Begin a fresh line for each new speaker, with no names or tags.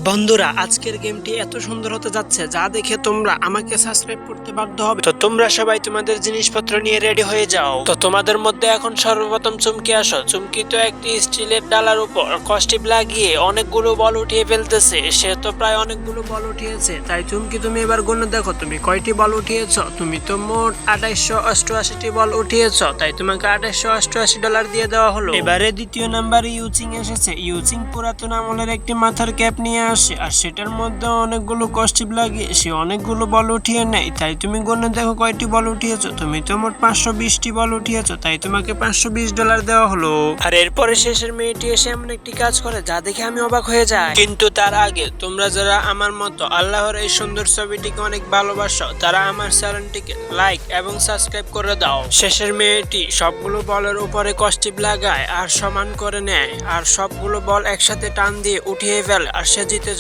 বন্ধুরা, আজকের গেমটি এত সুন্দর হতে যাচ্ছে যা দেখে তোমরা আমাকে সাবস্ক্রাইব করতে বাধ্য হবে। তো তোমরা সবাই তোমাদের জিনিসপত্র নিয়ে রেডি হয়ে যাও। তো তোমাদের মধ্যে এখন সর্বপ্রথম চুমকি আসো। চুমকি তো একটি স্টিলের ডালার উপর কস্টিপ লাগিয়ে অনেকগুলো বল উঠিয়ে ফেলতেছে। সে তো প্রায় অনেকগুলো বল উঠিয়েছে। তাই চুমকি, তুমি এবার গুনে দেখো তুমি কয়টি বল উঠিয়েছ। তুমি তো মোট 2888টি বল উঠিয়েছ, তাই তোমাকে $2888 দিয়ে দেওয়া হলো। এবারে দ্বিতীয় নাম্বারে ইউচিং এসেছে। ইউচিং পুরাতন আমলের একটি মাথার ক্যাপ নিয়ে আসে, আর সেটার মধ্যে অনেকগুলো কস্টিপ লাগিয়ে সে অনেকগুলো বল উঠিয়ে নেয়। তাই তুমি গুনে দেখো কয়টি বল উঠিয়েছো। তুমি তো মোট 520টি বল উঠিয়েছো, তাই তোমাকে $520 দেওয়া হলো। আর এরপরে শেষের মেয়েটি এসে এমন একটি কাজ করে যা দেখে আমি অবাক হয়ে যাই। কিন্তু তার আগে তোমরা যারা আমার মতো আল্লাহর এই সুন্দর ছবিটিকে অনেক ভালোবাসো, তারা আমার চ্যানেলটিকে লাইক এবং সাবস্ক্রাইব করে দাও। শেষের মেয়েটি সবগুলো বলের উপরে কস্টিপ লাগায় আর সমান করে নেয়, আর সবগুলো বল একসাথে টান দিয়ে উঠিয়ে ফেলে, আর সে জিতে